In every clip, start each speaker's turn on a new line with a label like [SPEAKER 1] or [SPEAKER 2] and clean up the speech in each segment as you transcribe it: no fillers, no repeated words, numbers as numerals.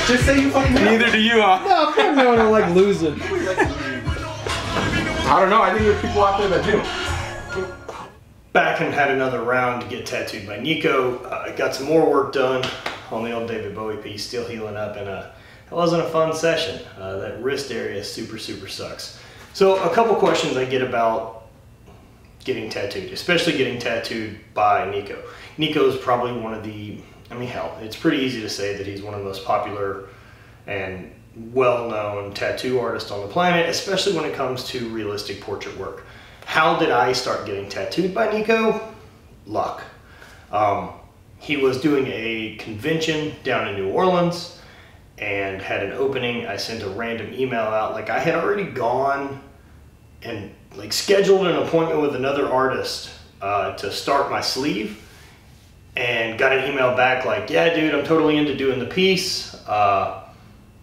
[SPEAKER 1] Just say you fucking
[SPEAKER 2] Neither do you, huh?
[SPEAKER 3] No, fuck no, I don't like losing.
[SPEAKER 2] I don't know. I think there's people out there that do.
[SPEAKER 4] Back and had another round to get tattooed by Nico. Got some more work done on the old David Bowie piece, still healing up, and it wasn't a fun session. That wrist area super sucks. So a couple questions I get about getting tattooed, especially getting tattooed by Nico. Nico's probably one of the, I mean, hell, it's pretty easy to say that he's one of the most popular and well-known tattoo artists on the planet, especially when it comes to realistic portrait work. How did I start getting tattooed by Nico? Luck. He was doing a convention down in New Orleans and had an opening. I sent a random email out. Like, I had already gone and like scheduled an appointment with another artist to start my sleeve, and got an email back like, yeah dude, I'm totally into doing the piece.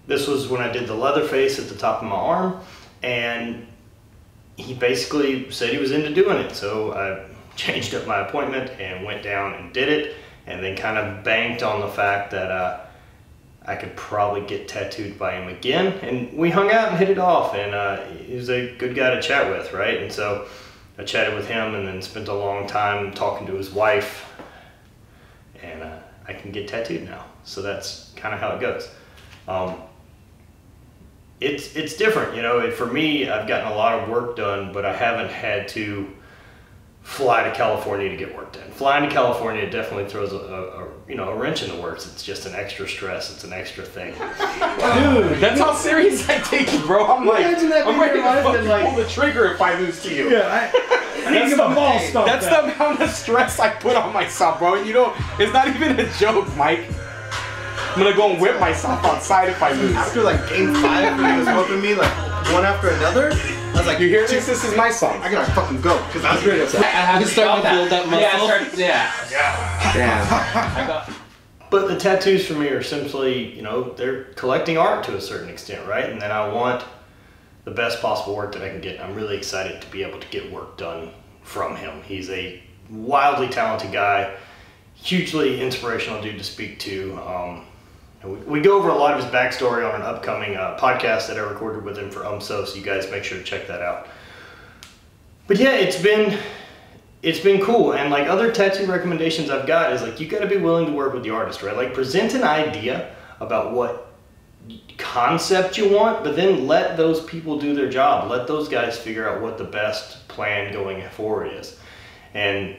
[SPEAKER 4] This was when I did the leather face at the top of my arm, and he basically said he was into doing it. So I changed up my appointment and went down and did it, and then kind of banked on the fact that I could probably get tattooed by him again. And we hung out and hit it off, and he was a good guy to chat with, right? And so I chatted with him and then spent a long time talking to his wife, and I can get tattooed now. So that's kind of how it goes. It's different, you know. For me, I've gotten a lot of work done, but I haven't had to fly to California to get work done. Flying to California definitely throws a wrench in the works. It's just an extra stress. It's an extra thing.
[SPEAKER 2] Dude, that's how serious I take it, bro. I'm like, I'm ready to fucking pull the trigger if I lose to you.
[SPEAKER 3] Yeah, I need to get my ball stomped.
[SPEAKER 2] That's the amount of stress I put on myself, bro. You know, it's not even a joke, Mike. I'm gonna go and whip myself outside if I lose.
[SPEAKER 1] After like game 5, when he was whooping me like one after another, I was like,
[SPEAKER 2] you hear this? This is my song.
[SPEAKER 1] I gotta fucking go, because I was ready to
[SPEAKER 5] I have to start to build that muscle.
[SPEAKER 2] Yeah.
[SPEAKER 4] But the tattoos for me are simply, you know, they're collecting art to a certain extent, right? And then I want the best possible work that I can get. I'm really excited to be able to get work done from him. He's a wildly talented guy, hugely inspirational dude to speak to. We go over a lot of his backstory on an upcoming podcast that I recorded with him for so you guys make sure to check that out. But yeah, it's been cool. And like other tattoo recommendations I've got is like, you got to be willing to work with the artist, right? Like, present an idea about what concept you want, but then let those people do their job. Let those guys figure out what the best plan going forward is. And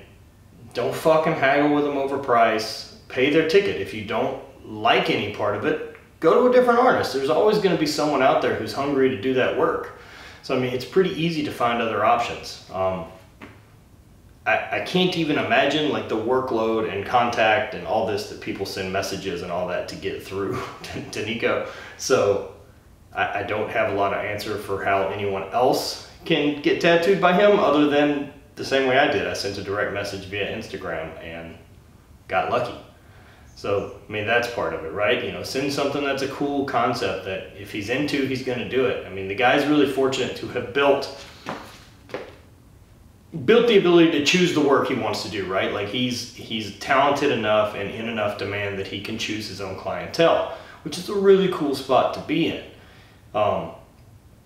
[SPEAKER 4] don't fucking haggle with them over price. Pay their ticket. If you don't like any part of it, go to a different artist. There's always going to be someone out there who's hungry to do that work. So I mean, it's pretty easy to find other options. I can't even imagine like the workload and contact and all this that people send messages and all that to get through to Nico. So I don't have a lot of answer for how anyone else can get tattooed by him, other than the same way I did. I sent a direct message via Instagram and got lucky. So, I mean, that's part of it, right? You know, send something that's a cool concept that if he's into, he's going to do it. I mean, the guy's really fortunate to have built the ability to choose the work he wants to do, right? Like, he's talented enough and in enough demand that he can choose his own clientele, which is a really cool spot to be in.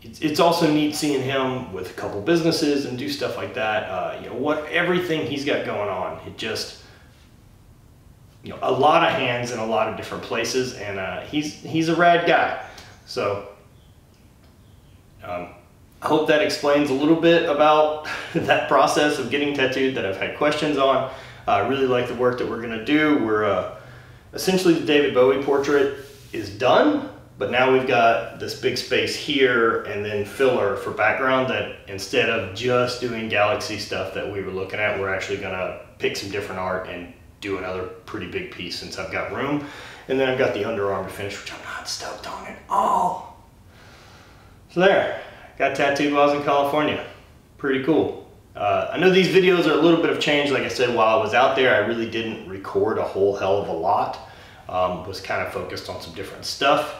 [SPEAKER 4] It's also neat seeing him with a couple businesses and do stuff like that. You know, everything he's got going on, it just, you know, a lot of hands in a lot of different places, and he's a rad guy. So I hope that explains a little bit about that process of getting tattooed that I've had questions on. I really like the work that we're gonna do. We're essentially, the David Bowie portrait is done, but now we've got this big space here and then filler for background, that instead of just doing galaxy stuff that we were looking at, we're actually gonna pick some different art and do another pretty big piece since I've got room. And then I've got the underarm to finish, which I'm not stoked on at all. So there, got tattooed while I was in California. Pretty cool. I know these videos are a little bit of change. Like I said, while I was out there, I really didn't record a whole hell of a lot. Was kind of focused on some different stuff.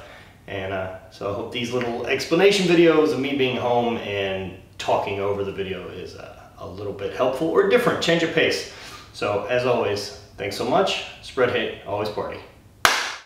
[SPEAKER 4] And so I hope these little explanation videos of me being home and talking over the video is a little bit helpful or different, change of pace. So as always, thanks so much. Spread hate, always party.